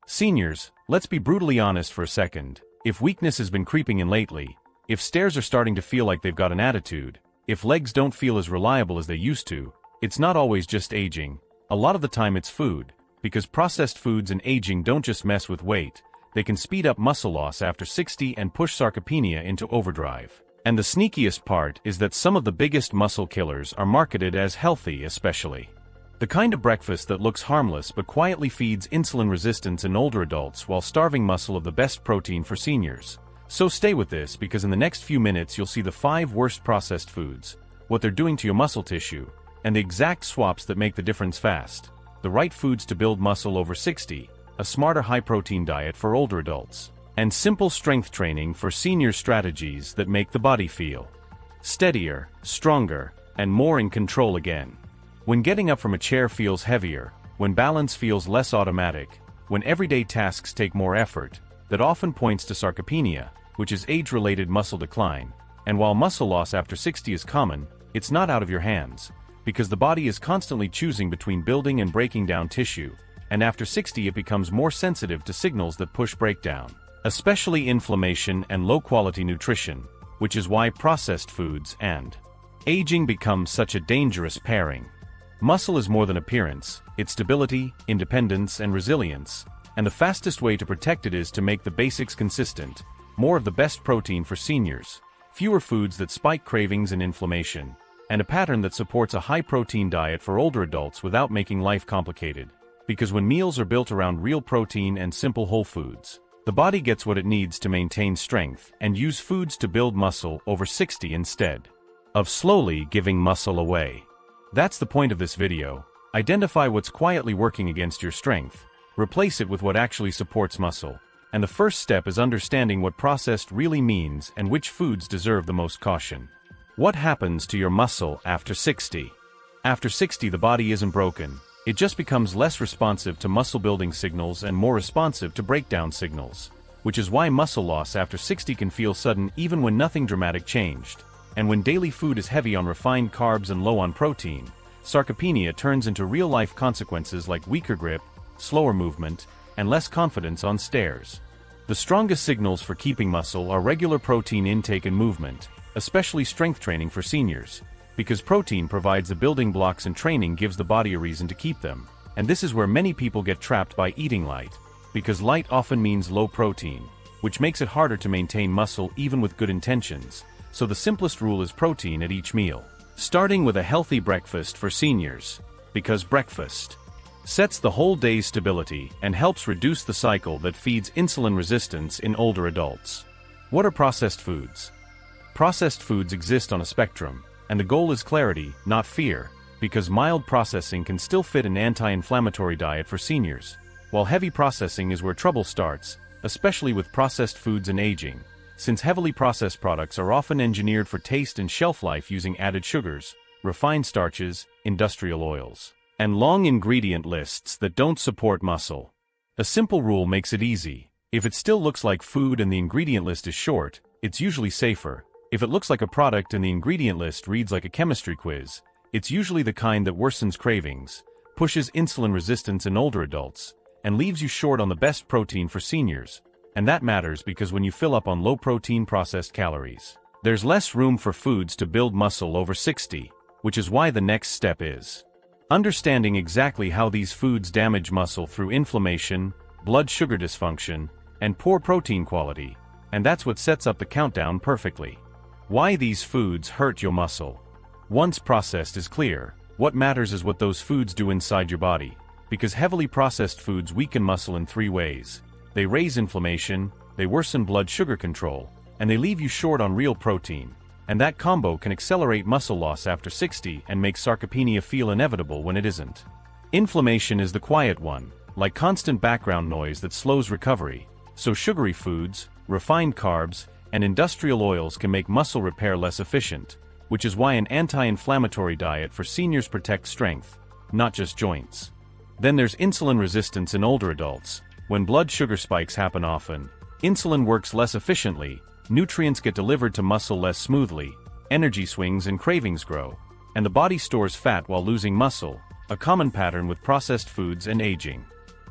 Seniors, let's be brutally honest for a second. If weakness has been creeping in lately, if stairs are starting to feel like they've got an attitude, if legs don't feel as reliable as they used to, it's not always just aging. A lot of the time it's food, because processed foods and aging don't just mess with weight, they can speed up muscle loss after 60 and push sarcopenia into overdrive. And the sneakiest part is that some of the biggest muscle killers are marketed as healthy especially. The kind of breakfast that looks harmless but quietly feeds insulin resistance in older adults while starving muscle of the best protein for seniors. So stay with this because in the next few minutes you'll see the 5 worst processed foods, what they're doing to your muscle tissue, and the exact swaps that make the difference fast. The right foods to build muscle over 60, a smarter high-protein diet for older adults, and simple strength training for senior strategies that make the body feel steadier, stronger, and more in control again. When getting up from a chair feels heavier, when balance feels less automatic, when everyday tasks take more effort, that often points to sarcopenia, which is age-related muscle decline. And while muscle loss after 60 is common, it's not out of your hands, because the body is constantly choosing between building and breaking down tissue, and after 60 it becomes more sensitive to signals that push breakdown, especially inflammation and low-quality nutrition, which is why processed foods and aging become such a dangerous pairing. Muscle is more than appearance, it's stability, independence, and resilience, and the fastest way to protect it is to make the basics consistent, more of the best protein for seniors, fewer foods that spike cravings and inflammation, and a pattern that supports a high-protein diet for older adults without making life complicated. Because when meals are built around real protein and simple whole foods, the body gets what it needs to maintain strength and use foods to build muscle over 60 instead of slowly giving muscle away. That's the point of this video. Identify what's quietly working against your strength, replace it with what actually supports muscle, and the first step is understanding what processed really means and which foods deserve the most caution. What happens to your muscle after 60? After 60, the body isn't broken, it just becomes less responsive to muscle-building signals and more responsive to breakdown signals, which is why muscle loss after 60 can feel sudden even when nothing dramatic changed. And when daily food is heavy on refined carbs and low on protein, sarcopenia turns into real-life consequences like weaker grip, slower movement, and less confidence on stairs. The strongest signals for keeping muscle are regular protein intake and movement, especially strength training for seniors, because protein provides the building blocks and training gives the body a reason to keep them. And this is where many people get trapped by eating light, because light often means low protein, which makes it harder to maintain muscle even with good intentions. So the simplest rule is protein at each meal, starting with a healthy breakfast for seniors, because breakfast sets the whole day's stability and helps reduce the cycle that feeds insulin resistance in older adults. What are processed foods? Processed foods exist on a spectrum, and the goal is clarity, not fear, because mild processing can still fit an anti-inflammatory diet for seniors, while heavy processing is where trouble starts, especially with processed foods and aging, since heavily processed products are often engineered for taste and shelf life using added sugars, refined starches, industrial oils, and long ingredient lists that don't support muscle. A simple rule makes it easy. If it still looks like food and the ingredient list is short, it's usually safer. If it looks like a product and the ingredient list reads like a chemistry quiz, it's usually the kind that worsens cravings, pushes insulin resistance in older adults, and leaves you short on the best protein for seniors. And that matters because when you fill up on low-protein processed calories, there's less room for foods to build muscle over 60, which is why the next step is understanding exactly how these foods damage muscle through inflammation, blood sugar dysfunction, and poor protein quality, and that's what sets up the countdown perfectly. Why these foods hurt your muscle. Once processed is clear, what matters is what those foods do inside your body, because heavily processed foods weaken muscle in 3 ways. They raise inflammation, they worsen blood sugar control, and they leave you short on real protein. And that combo can accelerate muscle loss after 60 and make sarcopenia feel inevitable when it isn't. Inflammation is the quiet one, like constant background noise that slows recovery, so sugary foods, refined carbs, and industrial oils can make muscle repair less efficient, which is why an anti-inflammatory diet for seniors protects strength, not just joints. Then there's insulin resistance in older adults. When blood sugar spikes happen often, insulin works less efficiently, nutrients get delivered to muscle less smoothly, energy swings and cravings grow, and the body stores fat while losing muscle, a common pattern with processed foods and aging.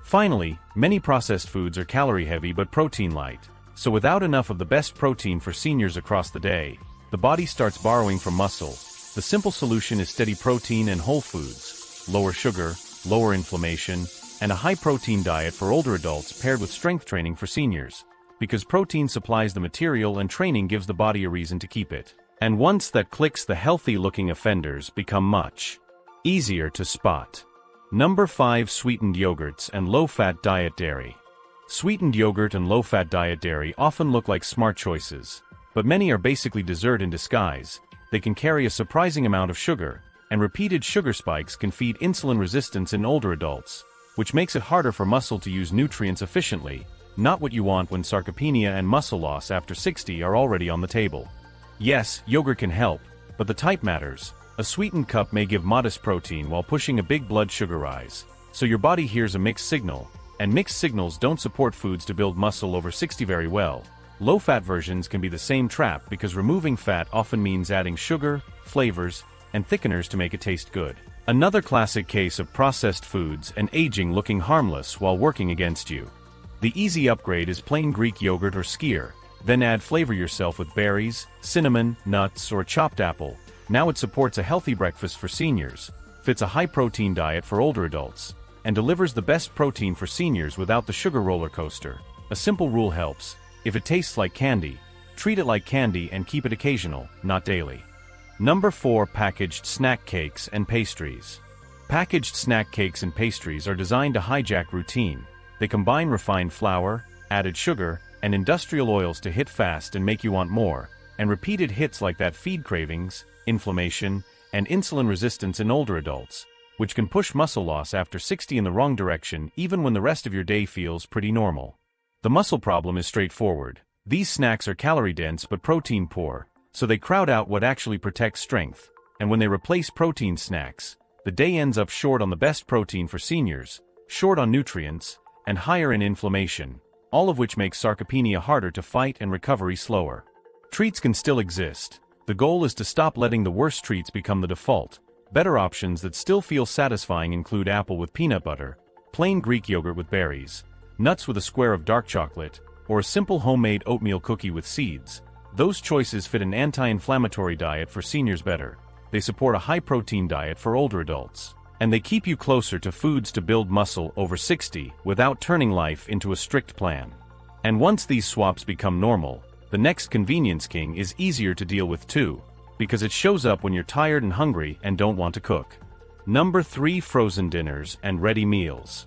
Finally, many processed foods are calorie-heavy but protein-light. So without enough of the best protein for seniors across the day, the body starts borrowing from muscle. The simple solution is steady protein and whole foods, lower sugar, lower inflammation, and a high-protein diet for older adults paired with strength training for seniors. Because protein supplies the material and training gives the body a reason to keep it. And once that clicks, the healthy-looking offenders become much easier to spot. Number 5. Sweetened yogurts and low-fat diet dairy. Sweetened yogurt and low-fat diet dairy often look like smart choices, but many are basically dessert in disguise. They can carry a surprising amount of sugar, and repeated sugar spikes can feed insulin resistance in older adults, which makes it harder for muscle to use nutrients efficiently, not what you want when sarcopenia and muscle loss after 60 are already on the table. Yes, yogurt can help, but the type matters. A sweetened cup may give modest protein while pushing a big blood sugar rise, so your body hears a mixed signal, and mixed signals don't support foods to build muscle over 60 very well. Low-fat versions can be the same trap because removing fat often means adding sugar, flavors, and thickeners to make it taste good. Another classic case of processed foods and aging looking harmless while working against you. The easy upgrade is plain Greek yogurt or skyr, then add flavor yourself with berries, cinnamon, nuts, or chopped apple. Now it supports a healthy breakfast for seniors, fits a high-protein diet for older adults, and delivers the best protein for seniors without the sugar roller coaster. A simple rule helps: if it tastes like candy, treat it like candy and keep it occasional, not daily. Number 4. Packaged snack cakes and pastries. Packaged snack cakes and pastries are designed to hijack routine. They combine refined flour, added sugar, and industrial oils to hit fast and make you want more, and repeated hits like that feed cravings, inflammation, and insulin resistance in older adults, which can push muscle loss after 60 in the wrong direction even when the rest of your day feels pretty normal. The muscle problem is straightforward. These snacks are calorie-dense but protein-poor, so they crowd out what actually protects strength, and when they replace protein snacks, the day ends up short on the best protein for seniors, short on nutrients, and higher in inflammation, all of which makes sarcopenia harder to fight and recovery slower. Treats can still exist. The goal is to stop letting the worst treats become the default. Better options that still feel satisfying include apple with peanut butter, plain Greek yogurt with berries, nuts with a square of dark chocolate, or a simple homemade oatmeal cookie with seeds. Those choices fit an anti-inflammatory diet for seniors better. They support a high-protein diet for older adults. And they keep you closer to foods to build muscle over 60 without turning life into a strict plan. And once these swaps become normal, the next convenience king is easier to deal with too, because it shows up when you're tired and hungry and don't want to cook. Number 3. Frozen dinners and ready meals.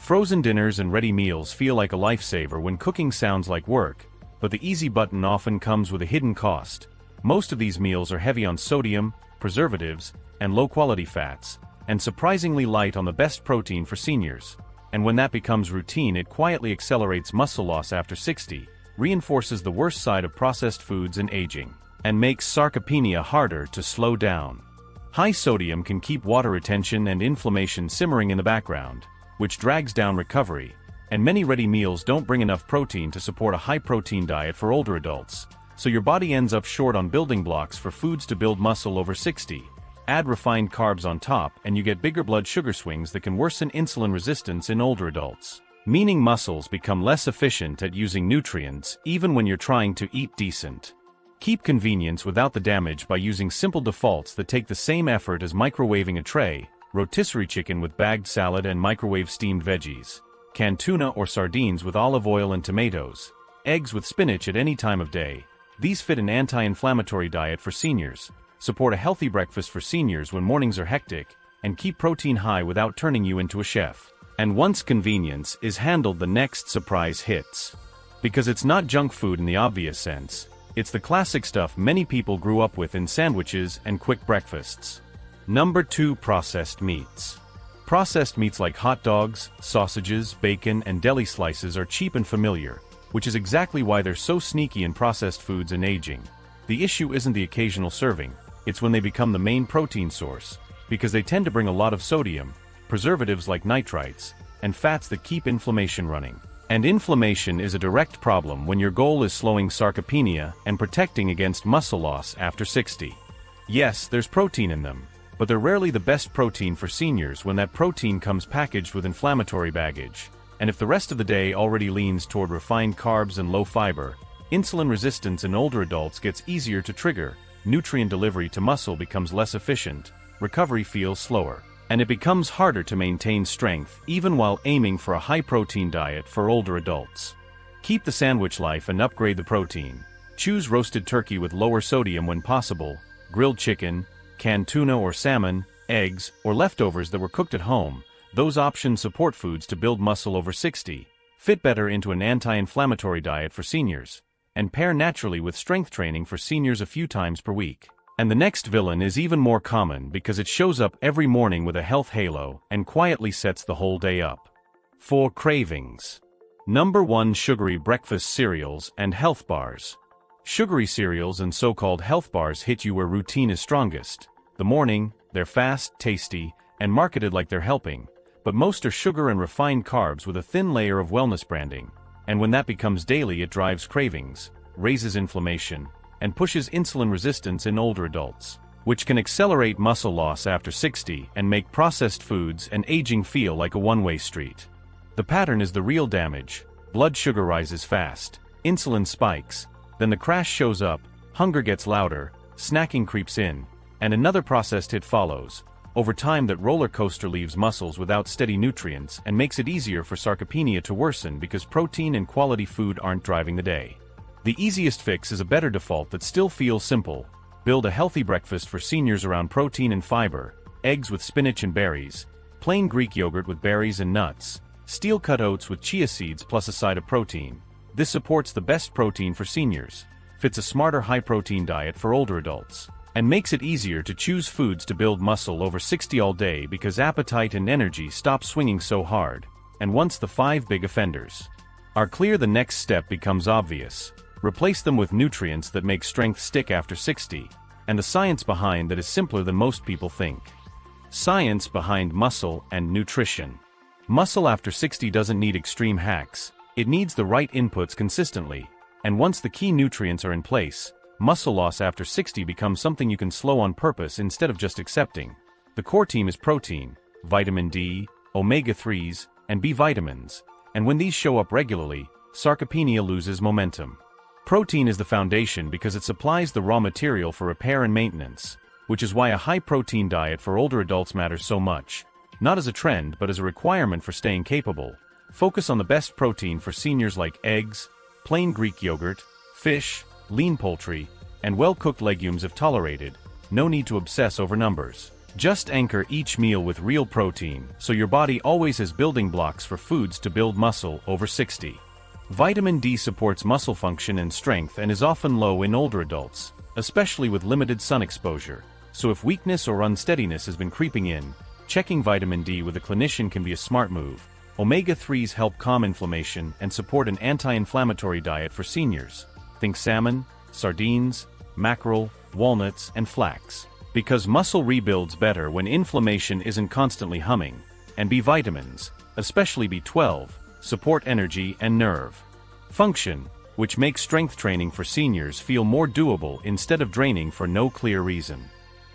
Frozen dinners and ready meals feel like a lifesaver when cooking sounds like work, but the easy button often comes with a hidden cost. Most of these meals are heavy on sodium, preservatives, and low-quality fats, and surprisingly light on the best protein for seniors. And when that becomes routine, it quietly accelerates muscle loss after 60, reinforces the worst side of processed foods and aging, and makes sarcopenia harder to slow down. High sodium can keep water retention and inflammation simmering in the background, which drags down recovery, and many ready meals don't bring enough protein to support a high-protein diet for older adults, so your body ends up short on building blocks for foods to build muscle over 60. Add refined carbs on top and you get bigger blood sugar swings that can worsen insulin resistance in older adults, meaning muscles become less efficient at using nutrients even when you're trying to eat decent. Keep convenience without the damage by using simple defaults that take the same effort as microwaving a tray: rotisserie chicken with bagged salad and microwave steamed veggies, canned tuna or sardines with olive oil and tomatoes, eggs with spinach at any time of day. These fit an anti-inflammatory diet for seniors, support a healthy breakfast for seniors when mornings are hectic, and keep protein high without turning you into a chef. And once convenience is handled, the next surprise hits. Because it's not junk food in the obvious sense, it's the classic stuff many people grew up with in sandwiches and quick breakfasts. Number 2. Processed meats. Processed meats like hot dogs, sausages, bacon, and deli slices are cheap and familiar, which is exactly why they're so sneaky in processed foods and aging. The issue isn't the occasional serving, it's when they become the main protein source, because they tend to bring a lot of sodium, preservatives like nitrites, and fats that keep inflammation running. And inflammation is a direct problem when your goal is slowing sarcopenia and protecting against muscle loss after 60. Yes, there's protein in them, but they're rarely the best protein for seniors when that protein comes packaged with inflammatory baggage. And if the rest of the day already leans toward refined carbs and low fiber, insulin resistance in older adults gets easier to trigger, nutrient delivery to muscle becomes less efficient, recovery feels slower, and it becomes harder to maintain strength even while aiming for a high-protein diet for older adults. Keep the sandwich life and upgrade the protein. Choose roasted turkey with lower sodium when possible, grilled chicken, canned tuna or salmon, eggs, or leftovers that were cooked at home. Those options support foods to build muscle over 60, fit better into an anti-inflammatory diet for seniors, and pair naturally with strength training for seniors a few times per week. And the next villain is even more common because it shows up every morning with a health halo and quietly sets the whole day up. 4. Cravings. Number 1. Sugary breakfast cereals and health bars. Sugary cereals and so-called health bars hit you where routine is strongest. The morning, they're fast, tasty, and marketed like they're helping. But most are sugar and refined carbs with a thin layer of wellness branding, and when that becomes daily it drives cravings, raises inflammation, and pushes insulin resistance in older adults, which can accelerate muscle loss after 60 and make processed foods and aging feel like a one-way street. The pattern is the real damage. Blood sugar rises fast, insulin spikes, then the crash shows up, hunger gets louder, snacking creeps in, and another processed hit follows. Over time that roller coaster leaves muscles without steady nutrients and makes it easier for sarcopenia to worsen because protein and quality food aren't driving the day. The easiest fix is a better default that still feels simple. Build a healthy breakfast for seniors around protein and fiber, eggs with spinach and berries, plain Greek yogurt with berries and nuts, steel-cut oats with chia seeds plus a side of protein. This supports the best protein for seniors, fits a smarter high-protein diet for older adults, and makes it easier to choose foods to build muscle over 60 all day because appetite and energy stop swinging so hard. And once the 5 big offenders are clear, the next step becomes obvious. Replace them with nutrients that make strength stick after 60, and the science behind that is simpler than most people think. Science behind muscle and nutrition. Muscle after 60 doesn't need extreme hacks, it needs the right inputs consistently, and once the key nutrients are in place, muscle loss after 60 becomes something you can slow on purpose instead of just accepting. The core team is protein, vitamin D, omega-3s, and B vitamins, and when these show up regularly, sarcopenia loses momentum. Protein is the foundation because it supplies the raw material for repair and maintenance, which is why a high-protein diet for older adults matters so much. Not as a trend but as a requirement for staying capable. Focus on the best protein for seniors like eggs, plain Greek yogurt, fish, lean poultry, and well-cooked legumes if tolerated. No need to obsess over numbers. Just anchor each meal with real protein so your body always has building blocks for foods to build muscle over 60. Vitamin D supports muscle function and strength and is often low in older adults, especially with limited sun exposure. So if weakness or unsteadiness has been creeping in, checking vitamin D with a clinician can be a smart move. Omega-3s help calm inflammation and support an anti-inflammatory diet for seniors. Think salmon, sardines, mackerel, walnuts, and flax. Because muscle rebuilds better when inflammation isn't constantly humming, and B vitamins, especially B12, support energy and nerve function, which makes strength training for seniors feel more doable instead of draining for no clear reason.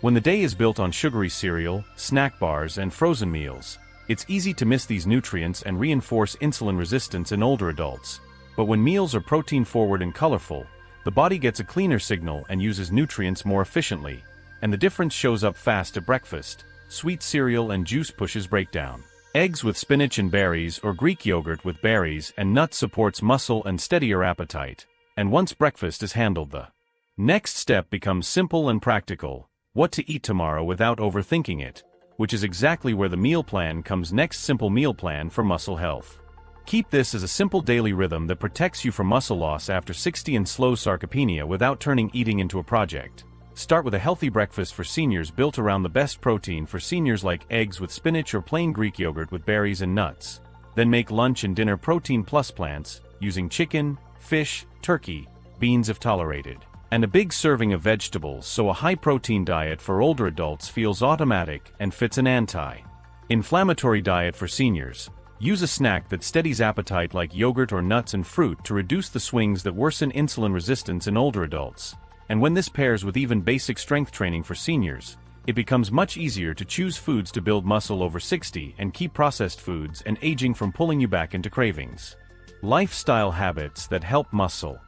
When the day is built on sugary cereal, snack bars, and frozen meals, it's easy to miss these nutrients and reinforce insulin resistance in older adults. But when meals are protein-forward and colorful, the body gets a cleaner signal and uses nutrients more efficiently, and the difference shows up fast at breakfast. Sweet cereal and juice pushes breakdown. Eggs with spinach and berries or Greek yogurt with berries and nuts supports muscle and steadier appetite. And once breakfast is handled, the next step becomes simple and practical. What to eat tomorrow without overthinking it, which is exactly where the meal plan comes next. Simple meal plan for muscle health. Keep this as a simple daily rhythm that protects you from muscle loss after 60 and slows sarcopenia without turning eating into a project. Start with a healthy breakfast for seniors built around the best protein for seniors like eggs with spinach or plain Greek yogurt with berries and nuts. Then make lunch and dinner protein plus plants, using chicken, fish, turkey, beans if tolerated, and a big serving of vegetables so a high-protein diet for older adults feels automatic and fits an anti-inflammatory diet for seniors. Use a snack that steadies appetite like yogurt or nuts and fruit to reduce the swings that worsen insulin resistance in older adults. And when this pairs with even basic strength training for seniors, it becomes much easier to choose foods to build muscle over 60 and keep processed foods and aging from pulling you back into cravings. Lifestyle habits that help muscle.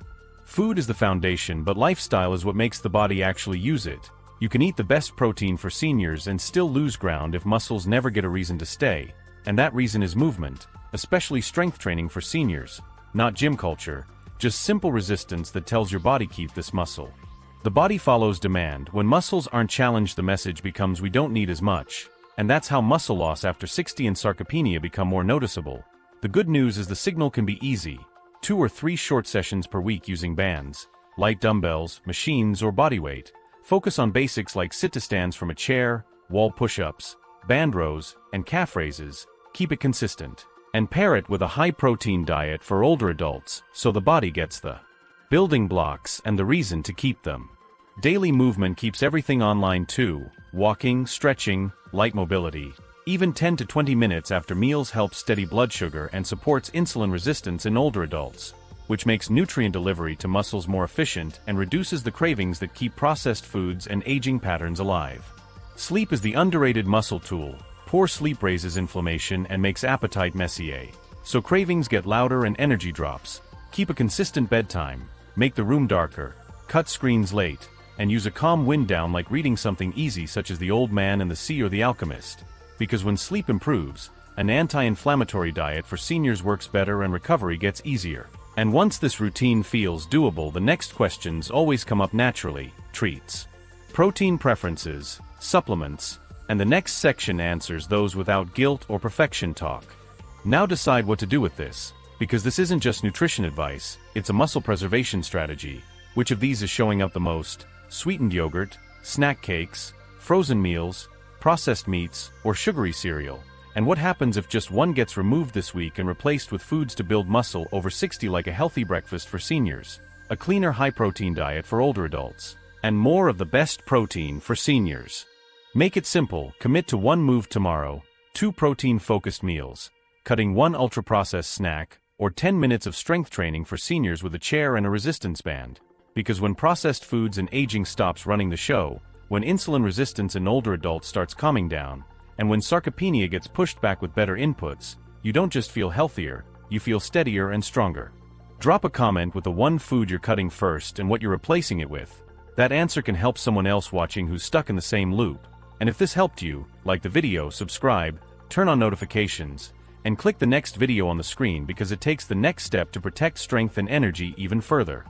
Food is the foundation, but lifestyle is what makes the body actually use it. You can eat the best protein for seniors and still lose ground if muscles never get a reason to stay, and that reason is movement, especially strength training for seniors. Not gym culture, just simple resistance that tells your body keep this muscle. The body follows demand. When muscles aren't challenged, the message becomes we don't need as much. And that's how muscle loss after 60 and sarcopenia become more noticeable. The good news is the signal can be easy. 2 or 3 short sessions per week using bands, light dumbbells, machines, or body weight. Focus on basics like sit-to-stands from a chair, wall push-ups, band rows, and calf raises. Keep it consistent. And pair it with a high-protein diet for older adults so the body gets the building blocks and the reason to keep them. Daily movement keeps everything online too. Walking, stretching, light mobility. Even 10 to 20 minutes after meals helps steady blood sugar and supports insulin resistance in older adults, which makes nutrient delivery to muscles more efficient and reduces the cravings that keep processed foods and aging patterns alive. Sleep is the underrated muscle tool. Poor sleep raises inflammation and makes appetite messier, so cravings get louder and energy drops. Keep a consistent bedtime, make the room darker, cut screens late, and use a calm wind down like reading something easy such as The Old Man and the Sea or The Alchemist. Because when sleep improves, an anti-inflammatory diet for seniors works better and recovery gets easier. And once this routine feels doable, the next questions always come up naturally: treats, protein preferences, supplements, and the next section answers those without guilt or perfection talk. Now decide what to do with this, because this isn't just nutrition advice, it's a muscle preservation strategy. Which of these is showing up the most? Sweetened yogurt, snack cakes, frozen meals, processed meats, or sugary cereal? And what happens if just one gets removed this week and replaced with foods to build muscle over 60, like a healthy breakfast for seniors, a cleaner high-protein diet for older adults, and more of the best protein for seniors? Make it simple. Commit to 1 move tomorrow, 2 protein-focused meals, cutting 1 ultra-processed snack, or 10 minutes of strength training for seniors with a chair and a resistance band. Because when processed foods and aging stops running the show, when insulin resistance in older adults starts calming down, and when sarcopenia gets pushed back with better inputs, you don't just feel healthier, you feel steadier and stronger. Drop a comment with the 1 food you're cutting first and what you're replacing it with. That answer can help someone else watching who's stuck in the same loop. And if this helped you, like the video, subscribe, turn on notifications, and click the next video on the screen, because it takes the next step to protect strength and energy even further.